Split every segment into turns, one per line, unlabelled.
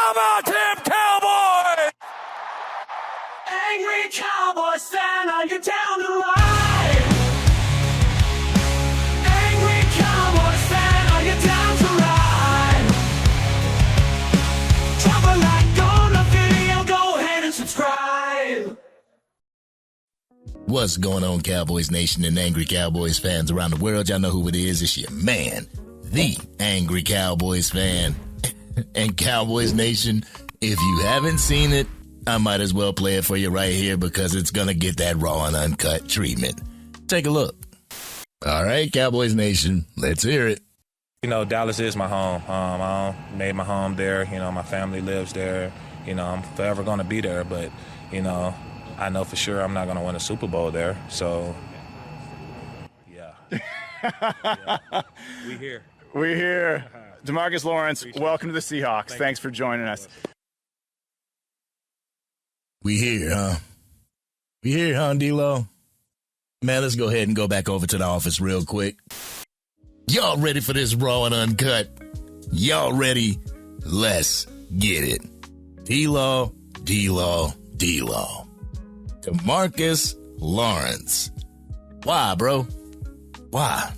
How about them Cowboys?
Angry Cowboys fan, are you down to ride? Angry Cowboys fan, are you down to ride? Drop a like on the video, go ahead and subscribe.
What's going on, Cowboys Nation and Angry Cowboys fans around the world? Y'all know who it is. It's your man, the Angry Cowboys fan. And Cowboys Nation, if you haven't seen it, I might as well play it for you right here because it's going to get that raw and uncut treatment. Take a look. All right, Cowboys Nation, let's hear it.
You know, Dallas is my home. I made my home there. You know, my family lives there. You know, I'm forever going to be there. But, you know, I know for sure I'm not going to win a Super Bowl there. So, yeah. We here.
We're here. DeMarcus Lawrence, welcome to the Seahawks. Thanks for joining us.
We here, huh? We here, huh, D-Lo? Man, let's go ahead and go back over to the office real quick. Y'all ready for this raw and uncut? Y'all ready? Let's get it. D-Lo, D-Lo, D-Lo. DeMarcus Lawrence. Why, bro? Why?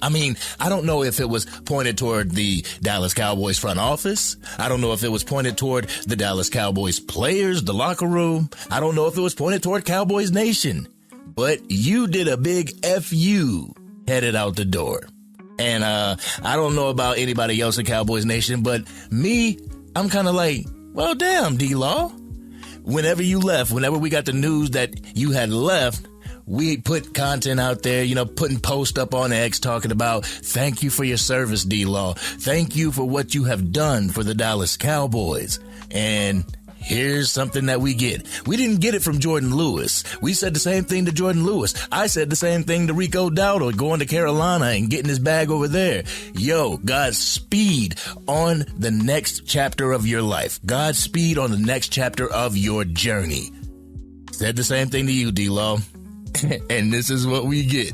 I mean, I don't know if it was pointed toward the Dallas Cowboys front office. I don't know if it was pointed toward the Dallas Cowboys players, the locker room. I don't know if it was pointed toward Cowboys Nation. But you did a big FU headed out the door. And I don't know about anybody else in Cowboys Nation, but me, I'm kind of like, well, damn, D-Law. Whenever you left, whenever we got the news that you had left, we put content out there, you know, putting posts up on X talking about thank you for your service, D-Law. Thank you for what you have done for the Dallas Cowboys. And here's something that we get. We didn't get it from Jordan Lewis. We said the same thing to Jordan Lewis. I said the same thing to Rico Dowdle going to Carolina and getting his bag over there. Yo, Godspeed on the next chapter of your life. Godspeed on the next chapter of your journey. Said the same thing to you, D-Law. And this is what we get.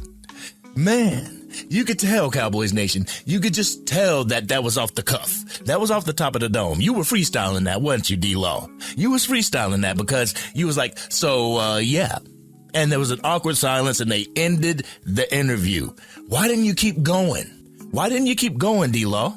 Man, you could tell, Cowboys Nation, you could just tell that was off the cuff. That was off the top of the dome. You were freestyling that, weren't you, D-Law? You was freestyling that because you was like, yeah. And there was an awkward silence and they ended the interview. Why didn't you keep going? Why didn't you keep going, D-Law?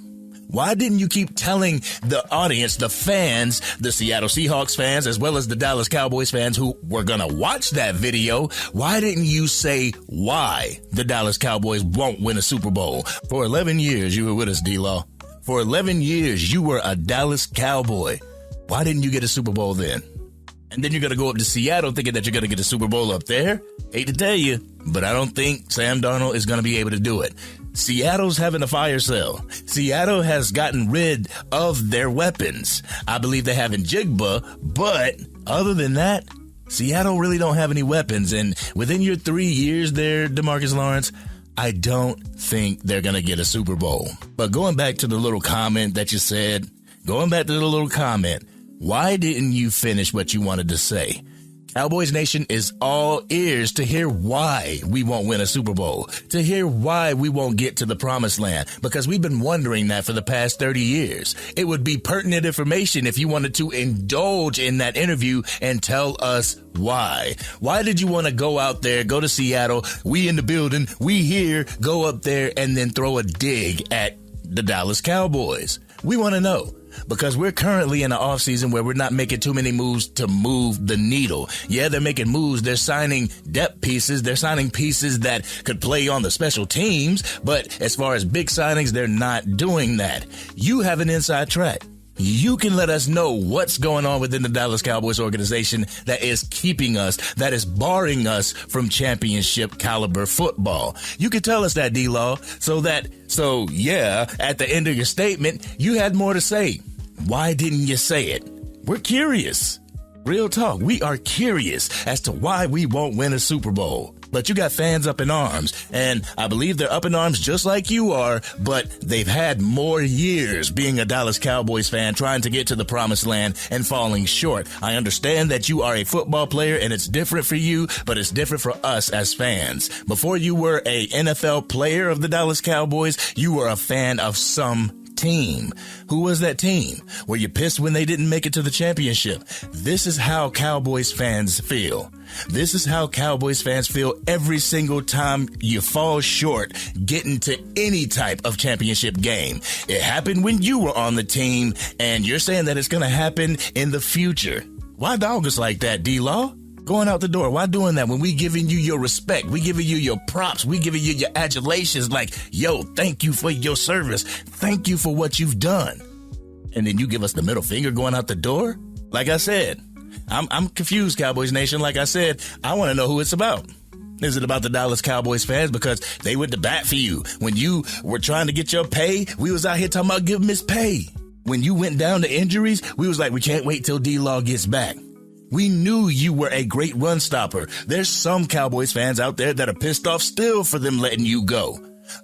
Why didn't you keep telling the audience, the fans, the Seattle Seahawks fans, as well as the Dallas Cowboys fans who were going to watch that video, why didn't you say why the Dallas Cowboys won't win a Super Bowl? For 11 years, you were with us, D-Law. For 11 years, you were a Dallas Cowboy. Why didn't you get a Super Bowl then? And then you're going to go up to Seattle thinking that you're going to get a Super Bowl up there. Hate to tell you, but I don't think Sam Darnold is going to be able to do it. Seattle's having a fire sale. Seattle has gotten rid of their weapons. I believe they have Njigba, but other than that, Seattle really don't have any weapons. And within your 3 years there, DeMarcus Lawrence, I don't think they're going to get a Super Bowl. But going back to the little comment that you said, why didn't you finish what you wanted to say? Cowboys Nation is all ears to hear why we won't win a Super Bowl, to hear why we won't get to the promised land, because we've been wondering that for the past 30 years. It would be pertinent information if you wanted to indulge in that interview and tell us why. Why did you want to go out there, go to Seattle, we in the building, we here, go up there and then throw a dig at the Dallas Cowboys? We want to know. Because we're currently in an offseason where we're not making too many moves to move the needle. Yeah, they're making moves. They're signing depth pieces. They're signing pieces that could play on the special teams. But as far as big signings, they're not doing that. You have an inside track. You can let us know what's going on within the Dallas Cowboys organization that is keeping us, that is barring us from championship caliber football. You can tell us that, D-Law, so yeah, at the end of your statement, you had more to say. Why didn't you say it? We're curious. Real talk, we are curious as to why we won't win a Super Bowl. But you got fans up in arms, and I believe they're up in arms just like you are, but they've had more years being a Dallas Cowboys fan, trying to get to the promised land and falling short. I understand that you are a football player and it's different for you, but it's different for us as fans. Before you were a NFL player of the Dallas Cowboys, you were a fan of some team. Who was that team? Were you pissed when they didn't make it to the championship? This is how Cowboys fans feel. This is how Cowboys fans feel every single time you fall short getting to any type of championship game. It happened when you were on the team, and you're saying that it's going to happen in the future. Why dog us like that, D-Law? Going out the door. Why doing that when we giving you your respect? We giving you your props. We giving you your adulations like, yo, thank you for your service. Thank you for what you've done. And then you give us the middle finger going out the door? Like I said, I'm confused, Cowboys Nation. Like I said, I want to know who it's about. Is it about the Dallas Cowboys fans because they went to bat for you? When you were trying to get your pay, we was out here talking about giving his pay. When you went down to injuries, we was like, we can't wait till D-Law gets back. We knew you were a great run stopper. There's some Cowboys fans out there that are pissed off still for them letting you go.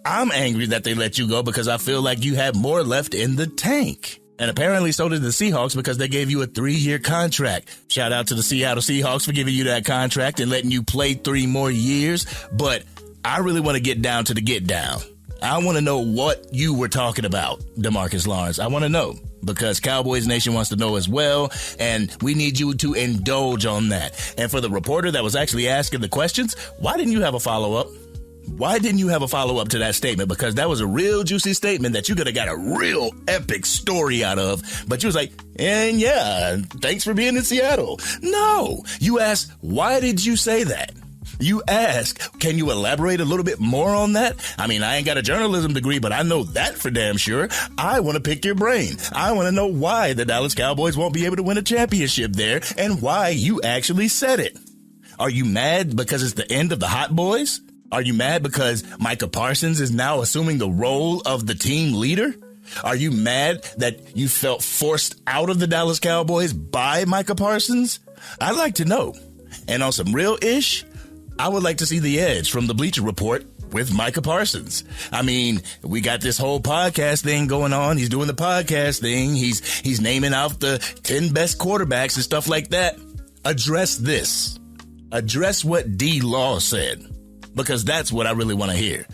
I'm angry that they let you go because I feel like you had more left in the tank. And apparently so did the Seahawks because they gave you a 3-year contract. Shout out to the Seattle Seahawks for giving you that contract and letting you play 3 more years. But I really want to get down to the get down. I want to know what you were talking about, DeMarcus Lawrence. I want to know. Because Cowboys Nation wants to know as well, and we need you to indulge on that. And for the reporter that was actually asking the questions, why didn't you have a follow-up? Why didn't you have a follow-up to that statement? Because that was a real juicy statement that you could have got a real epic story out of. But you was like, and yeah, thanks for being in Seattle. No, you asked, why did you say that? You ask, can you elaborate a little bit more on that? I mean, I ain't got a journalism degree, but I know that for damn sure. I want to pick your brain. I want to know why the Dallas Cowboys won't be able to win a championship there and why you actually said it. Are you mad because it's the end of the Hot Boys? Are you mad because Micah Parsons is now assuming the role of the team leader? Are you mad that you felt forced out of the Dallas Cowboys by Micah Parsons? I'd like to know. And on some real ish, I would like to see the edge from the Bleacher Report with Micah Parsons. I mean, we got this whole podcast thing going on. He's doing the podcast thing. He's naming out the 10 best quarterbacks and stuff like that. Address this. Address what D-Law said, because that's what I really want to hear.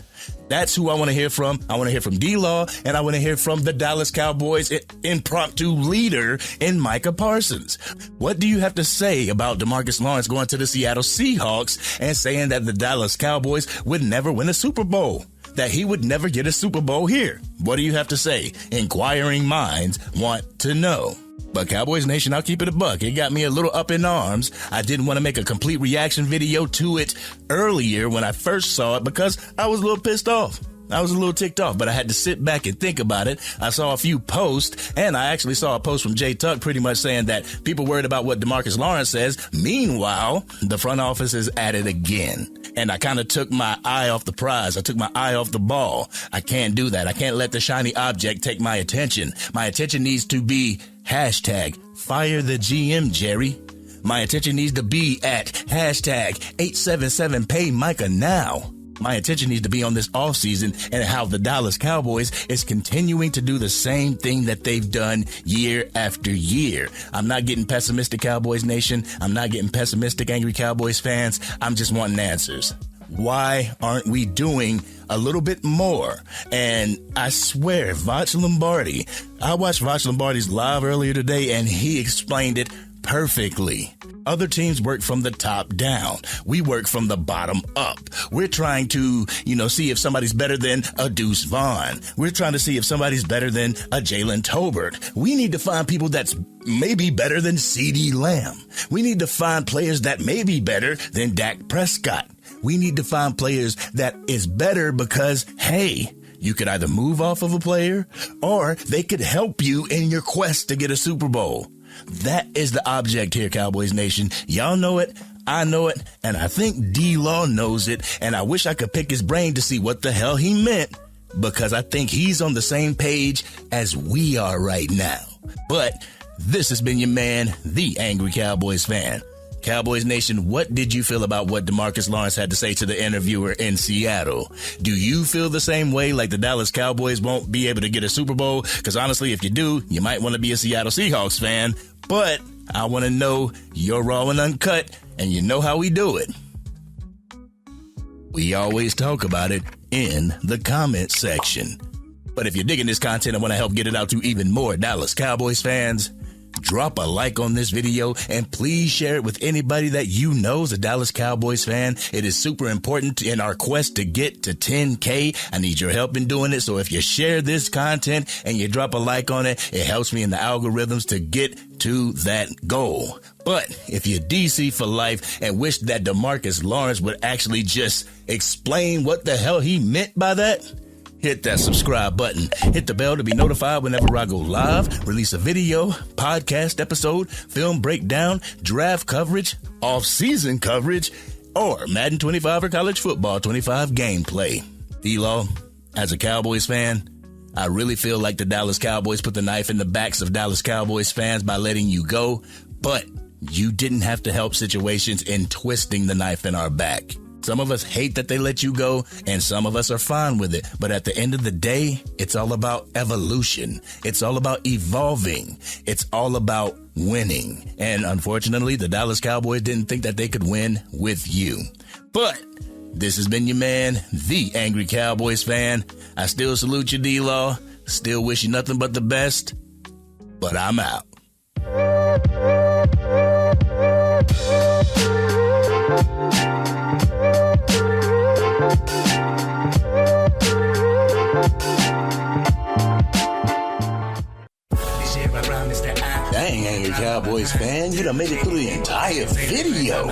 That's who I want to hear from. I want to hear from D-Law, and I want to hear from the Dallas Cowboys impromptu leader in Micah Parsons. What do you have to say about DeMarcus Lawrence going to the Seattle Seahawks and saying that the Dallas Cowboys would never win a Super Bowl? That he would never get a Super Bowl here? What do you have to say? Inquiring minds want to know. But Cowboys Nation, I'll keep it a buck. It got me a little up in arms. I didn't want to make a complete reaction video to it earlier when I first saw it because I was a little pissed off. I was a little ticked off, but I had to sit back and think about it. I saw a few posts, and I actually saw a post from Jay Tuck pretty much saying that people worried about what DeMarcus Lawrence says. Meanwhile, the front office is at it again. And I kind of took my eye off the prize. I took my eye off the ball. I can't do that. I can't let the shiny object take my attention. My attention needs to be hashtag fire the GM, Jerry. My attention needs to be at hashtag 877 pay Micah now. My attention needs to be on this offseason and how the Dallas Cowboys is continuing to do the same thing that they've done year after year. I'm not getting pessimistic, Cowboys Nation. I'm not getting pessimistic, angry Cowboys fans. I'm just wanting answers. Why aren't we doing a little bit more? And I swear, Vach Lombardi, I watched Vach Lombardi's live earlier today, and he explained it perfectly. Other teams work from the top down. We work from the bottom up. We're trying to, see if somebody's better than a Deuce Vaughn. We're trying to see if somebody's better than a Jalen Tolbert. We need to find people that's maybe better than CeeDee Lamb. We need to find players that may be better than Dak Prescott. We need to find players that is better because, hey, you could either move off of a player or they could help you in your quest to get a Super Bowl. That is the object here, Cowboys Nation. Y'all know it. I know it. And I think D-Law knows it. And I wish I could pick his brain to see what the hell he meant, because I think he's on the same page as we are right now. But this has been your man, the Angry Cowboys fan. Cowboys Nation, what did you feel about what DeMarcus Lawrence had to say to the interviewer in Seattle? Do you feel the same way, like the Dallas Cowboys won't be able to get a Super Bowl? Because honestly, if you do, you might want to be a Seattle Seahawks fan. But I want to know you're raw and uncut, and you know how we do it. We always talk about it in the comment section. But if you're digging this content and want to help get it out to even more Dallas Cowboys fans, drop a like on this video and please share it with anybody that you know is a Dallas Cowboys fan. It is super important in our quest to get to 10K. I need your help in doing it. So if you share this content and you drop a like on it, it helps me in the algorithms to get to that goal. But if you're DC for life and wish that DeMarcus Lawrence would actually just explain what the hell he meant by that, hit that subscribe button. Hit the bell to be notified whenever I go live, release a video, podcast episode, film breakdown, draft coverage, off-season coverage, or Madden 25 or college football 25 gameplay. D-Law, as a Cowboys fan, I really feel like the Dallas Cowboys put the knife in the backs of Dallas Cowboys fans by letting you go, but you didn't have to help situations in twisting the knife in our back. Some of us hate that they let you go, and some of us are fine with it. But at the end of the day, it's all about evolution. It's all about evolving. It's all about winning. And unfortunately, the Dallas Cowboys didn't think that they could win with you. But this has been your man, the Angry Cowboys fan. I still salute you, D-Law. Still wish you nothing but the best. But I'm out. Dang, Angry Cowboys fan, you done made it through the entire video.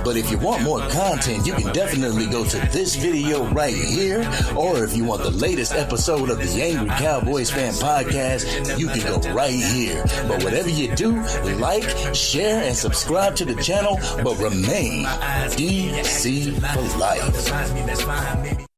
But if you want more content, you can definitely go to this video right here. Or if you want the latest episode of the Angry Cowboys Fan Podcast, you can go right here. But whatever you do, like, share, and subscribe to the channel, but remain DC for life.